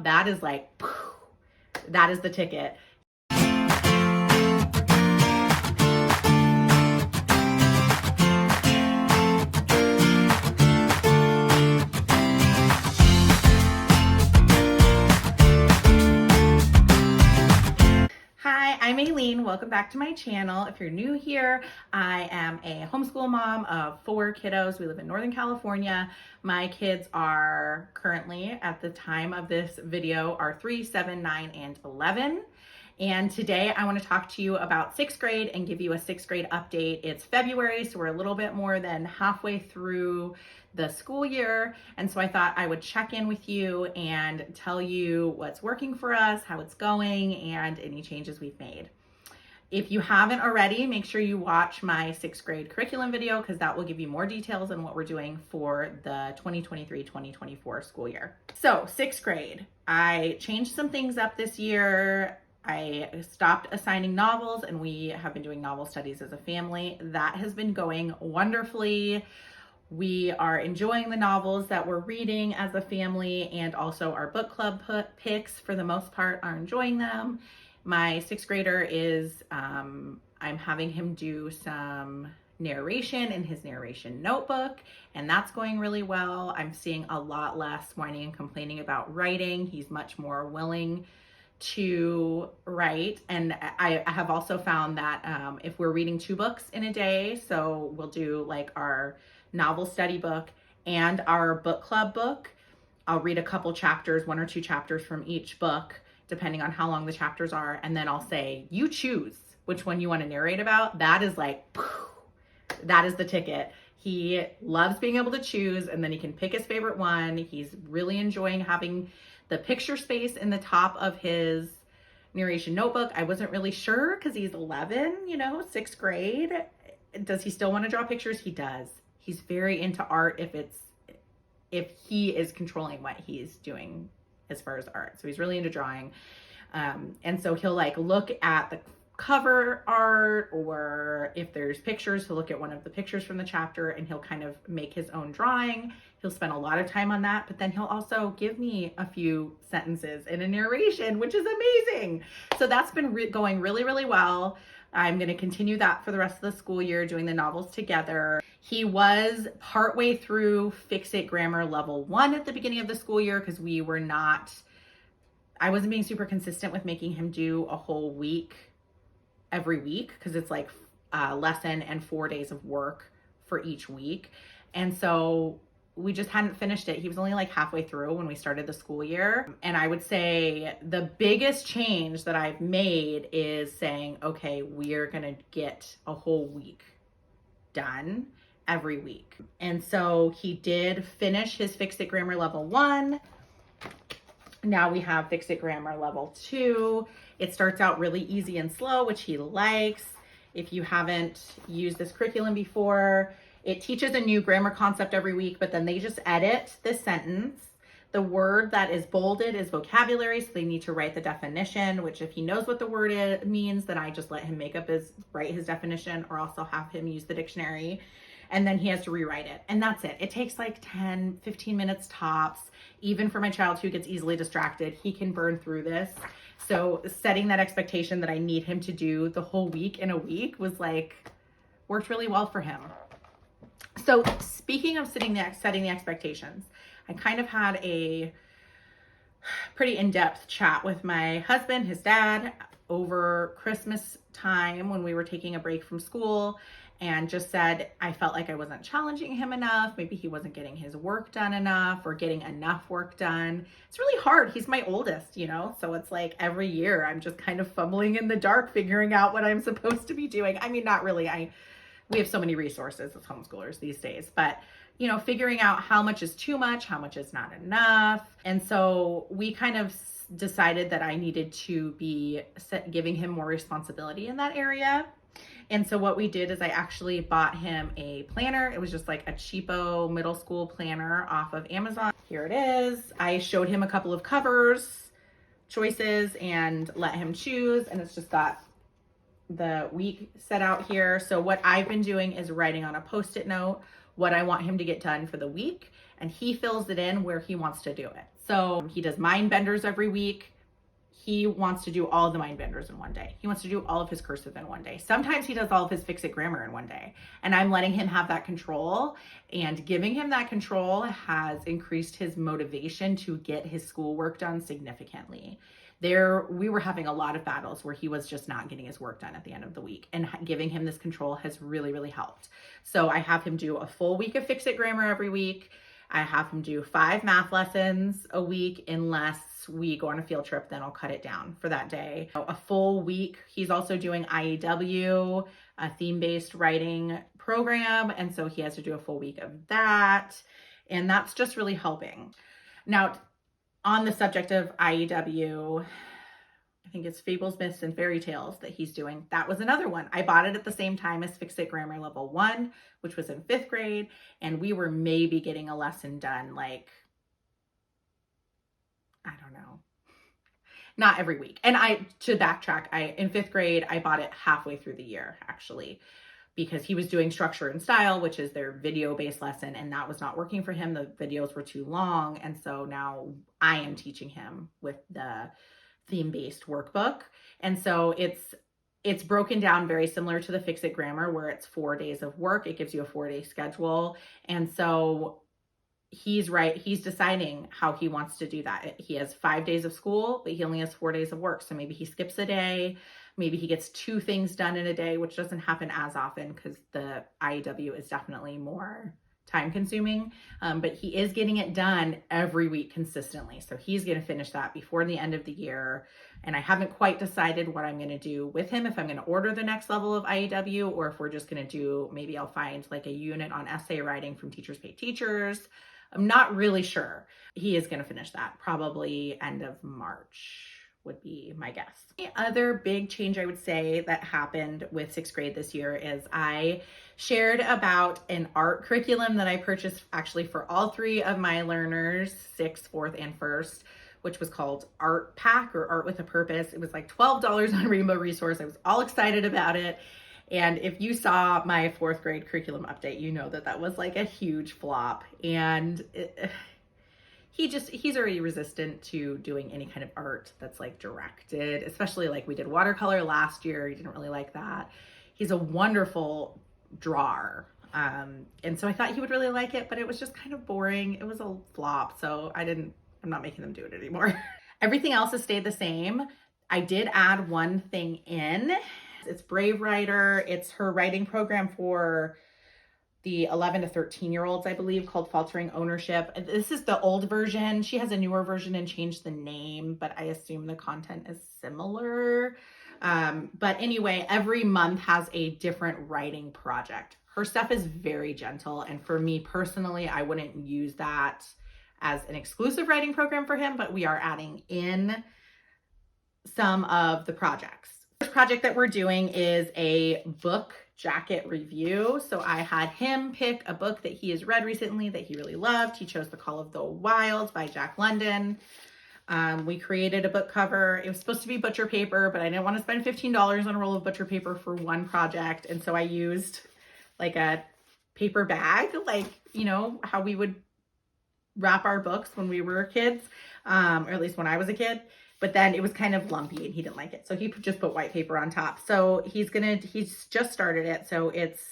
That is like, that is the ticket. Hi, I'm Aileen. Welcome back to my channel. If you're new here, I am a homeschool mom of 4 kiddos. We live in Northern California. My kids are currently, at the time of this video, are 3, 7, 9, and 11. And today I want to talk to you about 6th grade and give you a 6th grade update. It's February, so we're a little bit more than halfway through the school year. And so I thought I would check in with you and tell you what's working for us, how it's going, and any changes we've made. If you haven't already, make sure you watch my 6th grade curriculum video because that will give you more details on what we're doing for the 2023-2024 school year. So 6th grade, I changed some things up this year. I stopped assigning novels and we have been doing novel studies as a family. That has been going wonderfully. We are enjoying the novels that we're reading as a family, and also our book club picks for the most part are enjoying them. My 6th grader is, I'm having him do some narration in his narration notebook, and that's going really well. I'm seeing a lot less whining and complaining about writing. He's much more willing to write. And I have also found that if we're reading 2 books in a day, so we'll do like our novel study book and our book club book, I'll read a couple chapters, 1 or 2 chapters from each book, depending on how long the chapters are. And then I'll say, you choose which one you want to narrate about. That is like, that is the ticket. He loves being able to choose, and then he can pick his favorite one. He's really enjoying having the picture space in the top of his narration notebook. I wasn't really sure because he's 11, 6th grade. Does he still want to draw pictures? He does. He's very into art if he is controlling what he's doing as far as art. So he's really into drawing. And so he'll like look at the cover art, or if there's pictures, he'll look at one of the pictures from the chapter and he'll kind of make his own drawing. He'll spend a lot of time on that, but then he'll also give me a few sentences in a narration, which is amazing. So that's been going really, really well. I'm going to continue that for the rest of the school year, doing the novels together. He was partway through Fix It Grammar Level 1 at the beginning of the school year because I wasn't being super consistent with making him do a whole week every week because it's like a lesson and 4 days of work for each week. And so we just hadn't finished it. He was only like halfway through when we started the school year. And I would say the biggest change that I've made is saying, okay, we're going to get a whole week done every week. And so he did finish his Fix It Grammar Level 1. Now we have Fix It Grammar Level 2. It starts out really easy and slow, which he likes. If you haven't used this curriculum before, it teaches a new grammar concept every week, but then they just edit the sentence. The word that is bolded is vocabulary, so they need to write the definition, which if he knows what the word means, then I just let him write his definition, or also have him use the dictionary. And then he has to rewrite it. And that's it. It takes like 10, 15 minutes tops. Even for my child who gets easily distracted, he can burn through this. So setting that expectation that I need him to do the whole week in a week worked really well for him. So speaking of setting the expectations, I kind of had a pretty in-depth chat with my husband, his dad, over Christmas time when we were taking a break from school, and just said I felt like I wasn't challenging him enough. Maybe he wasn't getting his work done enough or getting enough work done. It's really hard. He's my oldest, so it's like every year I'm just kind of fumbling in the dark, figuring out what I'm supposed to be doing. I mean, not really. We have so many resources as homeschoolers these days, but figuring out how much is too much, how much is not enough. And so we kind of decided that I needed to be giving him more responsibility in that area. And so what we did is I actually bought him a planner. It was just like a cheapo middle school planner off of Amazon. Here it is. I showed him a couple of covers, choices, and let him choose. And it's just got the week set out here. So what I've been doing is writing on a Post-it note what I want him to get done for the week. and he fills it in where he wants to do it. So he does mind benders every week. He wants to do all of the mind benders in one day. He wants to do all of his cursive in one day. Sometimes he does all of his fix-it grammar in one day. And I'm letting him have that control, and giving him that control has increased his motivation to get his schoolwork done significantly. We were having a lot of battles where he was just not getting his work done at the end of the week, and giving him this control has really, really helped. So I have him do a full week of fix-it grammar every week. I have him do 5 math lessons a week, unless we go on a field trip, then I'll cut it down for that day. A full week. He's also doing IEW, a theme-based writing program, and so he has to do a full week of that, and that's just really helping. Now, on the subject of IEW, I think it's Fables, Myths, and Fairy Tales that he's doing. That was another one. I bought it at the same time as Fix It Grammar Level 1, which was in 5th grade, and we were maybe getting a lesson done, like, I don't know, not every week. And to backtrack, in 5th grade, I bought it halfway through the year, actually, because he was doing Structure and Style, which is their video-based lesson, and that was not working for him. The videos were too long, and so now I am teaching him with the theme-based workbook. And so it's broken down very similar to the Fix It Grammar, where it's 4 days of work. It gives you a 4-day schedule. And so he's deciding how he wants to do that. He has 5 days of school, but he only has 4 days of work. So maybe he skips a day. Maybe he gets 2 things done in a day, which doesn't happen as often because the IEW is definitely more time consuming, but he is getting it done every week consistently. So he's going to finish that before the end of the year. And I haven't quite decided what I'm going to do with him, if I'm going to order the next level of IEW, or if we're just going to do, maybe I'll find like a unit on essay writing from Teachers Pay Teachers. I'm not really sure. He is going to finish that probably end of March would be my guess. The other big change I would say that happened with 6th grade this year is I shared about an art curriculum that I purchased actually for all 3 of my learners, 6th, 4th, and 1st, which was called Art Pack, or Art with a Purpose. It was like $12 on Rainbow Resource. I was all excited about it. And if you saw my 4th grade curriculum update, you know that that was like a huge flop. And he's already resistant to doing any kind of art that's like directed, especially like we did watercolor last year. He didn't really like that. He's a wonderful drawer. And so I thought he would really like it, but it was just kind of boring. It was a flop. So I'm not making them do it anymore. Everything else has stayed the same. I did add one thing in. It's Brave Writer. It's her writing program for the 11 to 13-year-olds, I believe, called Faltering Ownership. This is the old version. She has a newer version and changed the name, but I assume the content is similar. But anyway, every month has a different writing project. Her stuff is very gentle, and for me personally, I wouldn't use that as an exclusive writing program for him, but we are adding in some of the projects. The first project that we're doing is a book jacket review. So I had him pick a book that he has read recently that he really loved. He chose The Call of the Wild by Jack London. We created a book cover. It was supposed to be butcher paper, but I didn't want to spend $15 on a roll of butcher paper for one project. And so I used like a paper bag, like, you know, how we would wrap our books when we were kids, or at least when I was a kid. But then it was kind of lumpy and he didn't like it. So he just put white paper on top. So he's just started it. So it's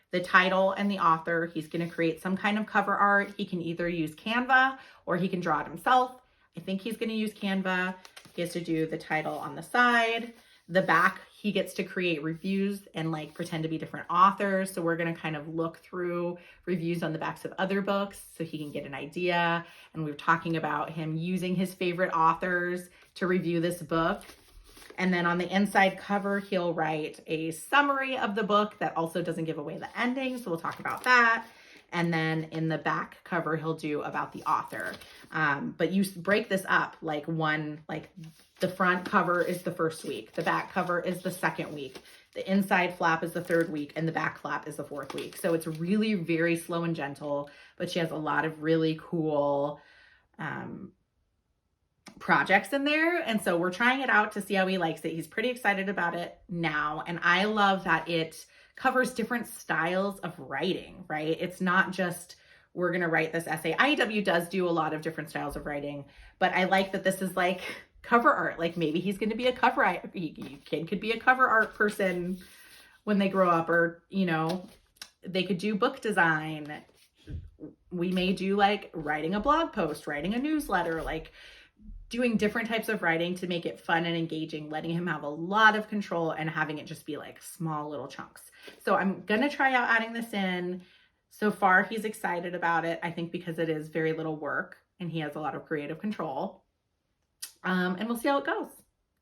the title and the author. He's going to create some kind of cover art. He can either use Canva or he can draw it himself. I think he's going to use Canva. He has to do the title on the side. The back, he gets to create reviews and like pretend to be different authors. So we're going to kind of look through reviews on the backs of other books so he can get an idea. And we were talking about him using his favorite authors to review this book. And then on the inside cover, he'll write a summary of the book that also doesn't give away the ending. So we'll talk about that. And then in the back cover, he'll do about the author. But you break this up like the front cover is the first week. The back cover is the second week. The inside flap is the third week and the back flap is the fourth week. So it's really very slow and gentle, but she has a lot of really cool projects in there. And so we're trying it out to see how he likes it. He's pretty excited about it now. And I love that it covers different styles of writing, right? It's not just we're going to write this essay. IEW does do a lot of different styles of writing, but I like that this is like cover art. Like maybe he's going to be a cover art, kid could be a cover art person when they grow up, or, you know, they could do book design. We may do like writing a blog post, writing a newsletter, like doing different types of writing to make it fun and engaging, letting him have a lot of control and having it just be like small little chunks. So I'm going to try out adding this in. So far, he's excited about it, I think, because it is very little work and he has a lot of creative control. And we'll see how it goes.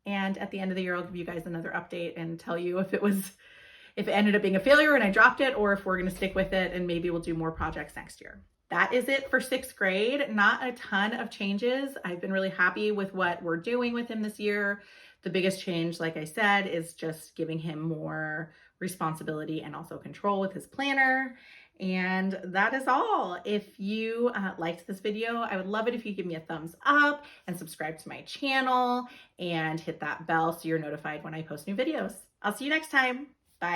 And at the end of the year, I'll give you guys another update and tell you if it ended up being a failure and I dropped it, or if we're going to stick with it and maybe we'll do more projects next year. That is it for 6th grade. Not a ton of changes. I've been really happy with what we're doing with him this year. The biggest change, like I said, is just giving him more responsibility and also control with his planner. And that is all. If you liked this video, I would love it if you give me a thumbs up and subscribe to my channel and hit that bell so you're notified when I post new videos. I'll see you next time. Bye.